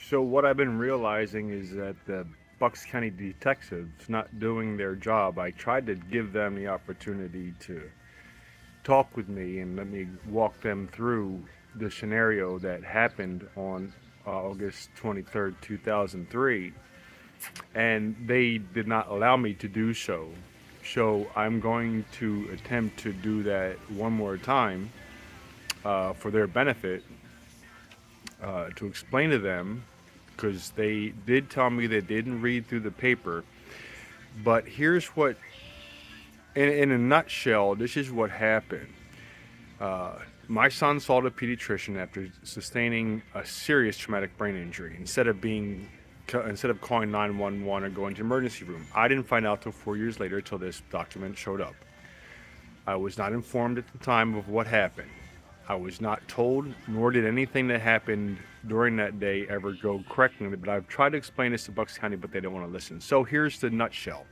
So what I've been realizing is that the Bucks County detectives not doing their job. I tried to give them the opportunity to talk with me and let me walk them through the scenario that happened on August 23rd, 2003, and they did not allow me to do so. So I'm going to attempt to do that one more time for their benefit, to explain to them, because they did tell me they didn't read through the paper. But here's what, in a nutshell, this is what happened. My son saw the pediatrician after sustaining a serious traumatic brain injury. Instead of calling 911 or going to the emergency room, I didn't find out till 4 years later, till this document showed up. I was not informed at the time of what happened. I was not told, nor did anything that happened during that day ever go correctly. But I've tried to explain this to Bucks County, but they don't want to listen. So here's the nutshell.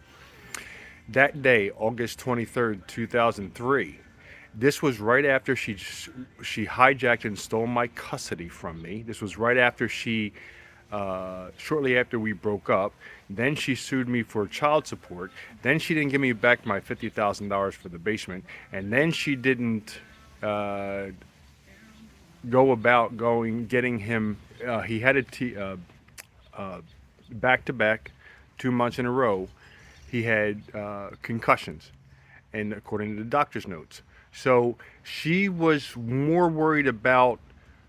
That day, August 23rd, 2003, this was right after she hijacked and stole my custody from me. This was right after shortly after we broke up. Then she sued me for child support. Then she didn't give me back my $50,000 for the basement. And then she didn't uh, go about getting him. He had back to back, 2 months in a row. He had concussions, and according to the doctor's notes. So she was more worried about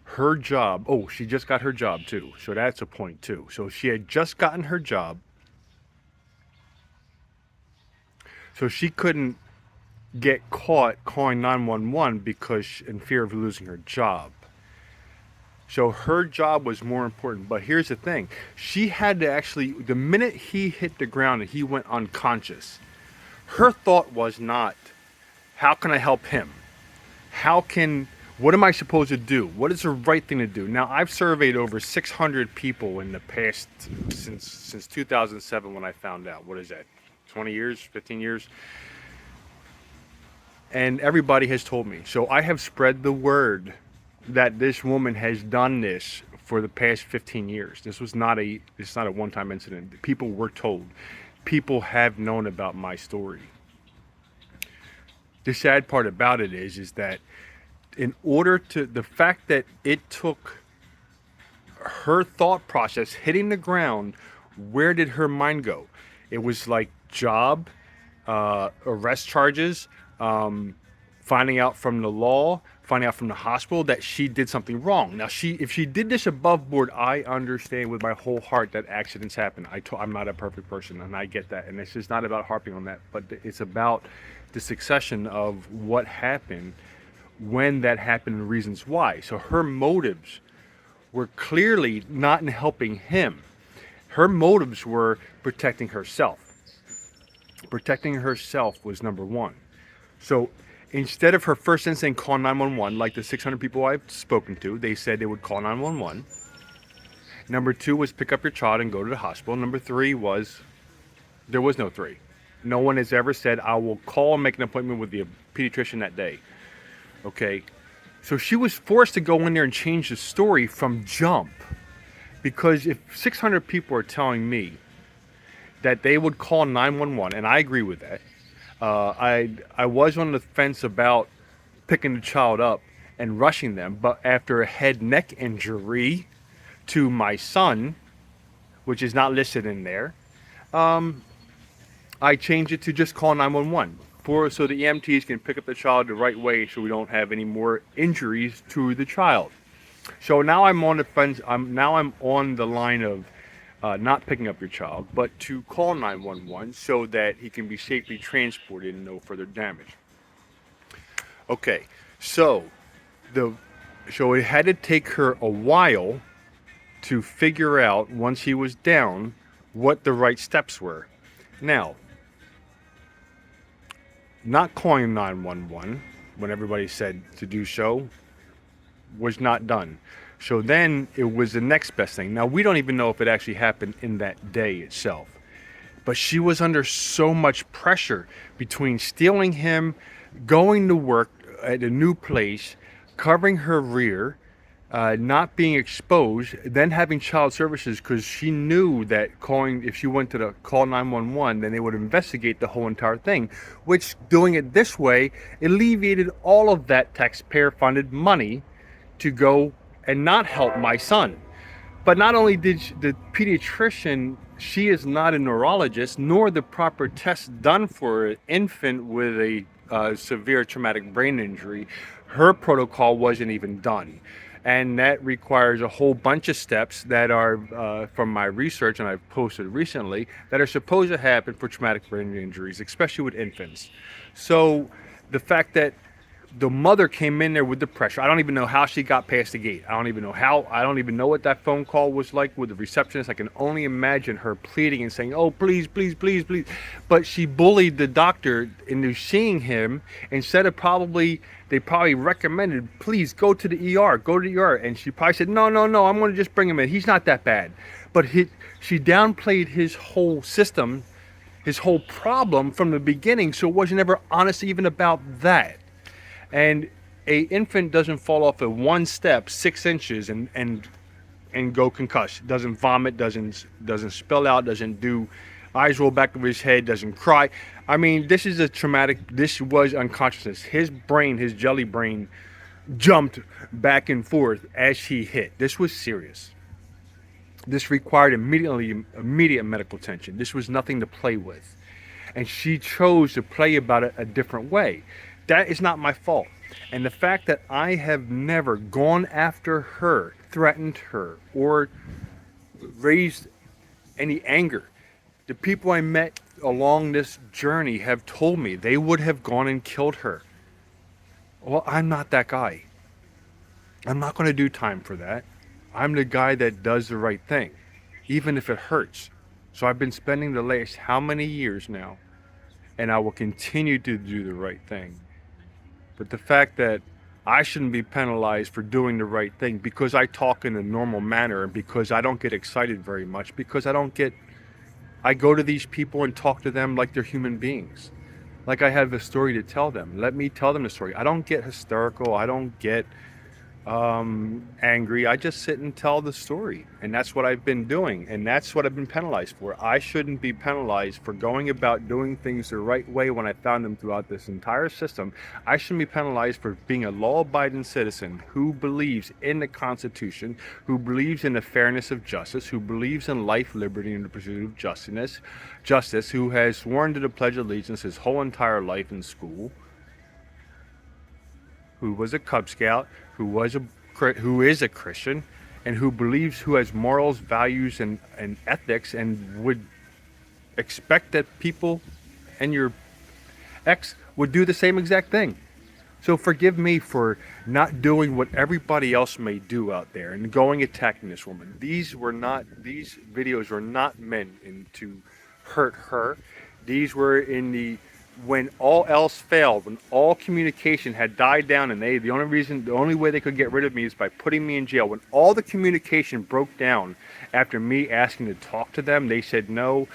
her job. Oh, she just got her job too. So that's a point too. So she had just gotten her job. So she couldn't get caught calling 911 because in fear of losing her job. So her job was more important. But here's the thing. She had to actually, the minute he hit the ground and he went unconscious, her thought was not, how can I help him? What am I supposed to do? What is the right thing to do? Now, I've surveyed over 600 people in the past, since 2007 when I found out. What is that? 20 years, 15 years? And everybody has told me. So I have spread the word that this woman has done this for the past 15 years. It's not a one-time incident. People were told. People have known about my story. The sad part about it is that the fact that it took her thought process hitting the ground, where did her mind go? It was like job, arrest charges, finding out from the law, finding out from the hospital that she did something wrong. Now, if she did this above board, I understand with my whole heart that accidents happen. I'm not a perfect person, and I get that. And this is not about harping on that, but it's about the succession of what happened, when that happened, and reasons why. So her motives were clearly not in helping him. Her motives were protecting herself. Protecting herself was number one. So instead of her first instinct, call 911, like the 600 people I've spoken to, they said they would call 911. Number two was pick up your child and go to the hospital. Number three was, there was no three. No one has ever said, I will call and make an appointment with the pediatrician that day. Okay. So she was forced to go in there and change the story from jump. Because if 600 people are telling me that they would call 911, and I agree with that, I was on the fence about picking the child up and rushing them, but after a head neck injury to my son, which is not listed in there, I changed it to just call 911 so the EMTs can pick up the child the right way, so we don't have any more injuries to the child. So now I'm on the fence. I'm on the line of not picking up your child, but to call 911 so that he can be safely transported and no further damage. Okay, so it had to take her a while to figure out, once he was down, what the right steps were. Now, not calling 911 when everybody said to do so was not done. So then it was the next best thing. Now, we don't even know if it actually happened in that day itself. But she was under so much pressure between stealing him, going to work at a new place, covering her rear, not being exposed, then having child services because she knew that calling, if she went to the call 911, then they would investigate the whole entire thing, which doing it this way alleviated all of that taxpayer funded money to go and not help my son. But not only did the pediatrician, she is not a neurologist, nor the proper tests done for an infant with a severe traumatic brain injury. Her protocol wasn't even done. And that requires a whole bunch of steps that are, from my research, and I've posted recently, that are supposed to happen for traumatic brain injuries, especially with infants. So the fact that the mother came in there with the pressure. I don't even know how she got past the gate. I don't even know how. I don't even know what that phone call was like with the receptionist. I can only imagine her pleading and saying, "Oh, please, please, please, please." But she bullied the doctor into seeing him instead of they probably recommended, "Please go to the ER, go to the ER." And she probably said, "No, no, no, I'm going to just bring him in. He's not that bad." But she downplayed his whole system, his whole problem from the beginning. So it wasn't ever honest even about that. And a infant doesn't fall off at one step 6 inches and go concussed. Doesn't vomit, doesn't spill out, doesn't do eyes roll back of his head, doesn't cry. I mean, this is a traumatic. This was unconsciousness. His brain, his jelly brain, jumped back and forth as he hit. This was serious. This required immediate medical attention. This was nothing to play with. And she chose to play about it a different way. That is not my fault. And the fact that I have never gone after her, threatened her, or raised any anger. The people I met along this journey have told me they would have gone and killed her. Well, I'm not that guy. I'm not going to do time for that. I'm the guy that does the right thing, even if it hurts. So I've been spending the last how many years now, and I will continue to do the right thing. But the fact that I shouldn't be penalized for doing the right thing because I talk in a normal manner and because I don't get excited very much, because I go to these people and talk to them like they're human beings. Like I have a story to tell them. Let me tell them the story. I don't get hysterical. I don't get angry. I just sit and tell the story. And that's what I've been doing. And that's what I've been penalized for. I shouldn't be penalized for going about doing things the right way when I found them throughout this entire system. I shouldn't be penalized for being a law-abiding citizen who believes in the Constitution, who believes in the fairness of justice, who believes in life, liberty, and the pursuit of justice, who has sworn to the Pledge of Allegiance his whole entire life in school, who was a Cub Scout, who is a Christian, and who has morals, values, and ethics, and would expect that people and your ex would do the same exact thing. So forgive me for not doing what everybody else may do out there and going attacking this woman. These videos were not meant to hurt her. These were when all else failed, when all communication had died down, and the only way they could get rid of me is by putting me in jail. When all the communication broke down after me asking to talk to them, they said no.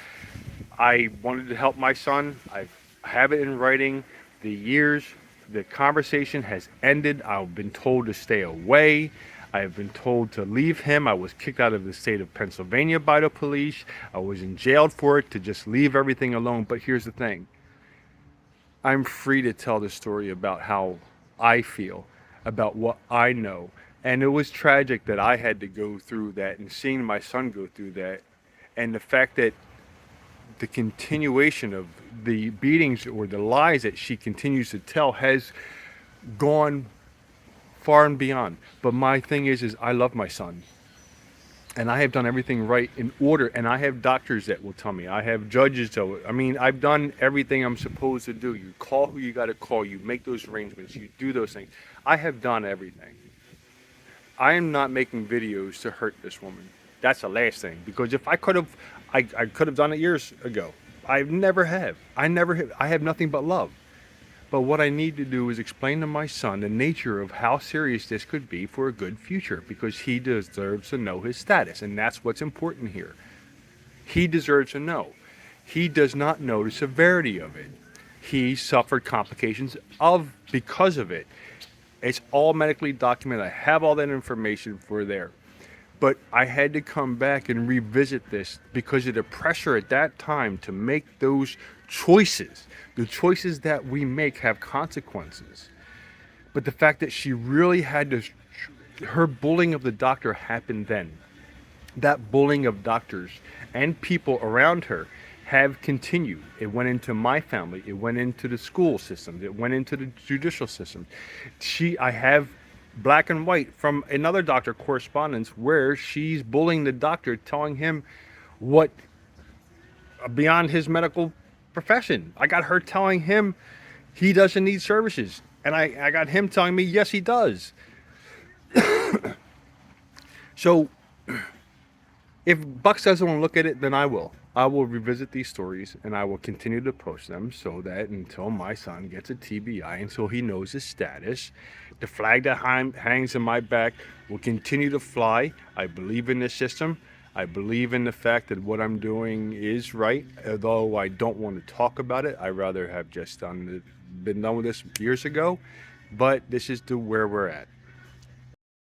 I wanted to help my son. I have it in writing. The conversation has ended. I've been told to stay away. I have been told to leave him. I was kicked out of the state of Pennsylvania by the police. I was in jail for it, to just leave everything alone. But here's the thing. I'm free to tell the story about how I feel, about what I know. And it was tragic that I had to go through that, and seeing my son go through that. And the fact that the continuation of the beatings or the lies that she continues to tell has gone far and beyond. But my thing is I love my son. And I have done everything right in order, and I have doctors that will tell me. I have judges I've done everything I'm supposed to do. You call who you got to call. You make those arrangements. You do those things. I have done everything. I am not making videos to hurt this woman. That's the last thing. Because if I could have done it years ago. I never have. I have nothing but love. But what I need to do is explain to my son the nature of how serious this could be for a good future, because he deserves to know his status, and that's what's important here. He deserves to know. He does not know the severity of it. He suffered complications because of it. It's all medically documented. I have all that information for there. But I had to come back and revisit this because of the pressure at that time to make those choices. The choices that we make have consequences. But the fact that she really had to, her bullying of the doctor happened then. That bullying of doctors and people around her have continued. It went into my family. It went into the school system. It went into the judicial system. I have black and white from another doctor correspondence where she's bullying the doctor, telling him what beyond his medical profession. I got her telling him he doesn't need services. And I got him telling me, yes, he does. So if Bucks doesn't want to look at it, then I will. I will revisit these stories and I will continue to post them so that until my son gets a TBI, until he knows his status, the flag that hangs in my back will continue to fly. I believe in this system. I believe in the fact that what I'm doing is right, although I don't want to talk about it. I'd rather have just been done with this years ago. But this is where we're at.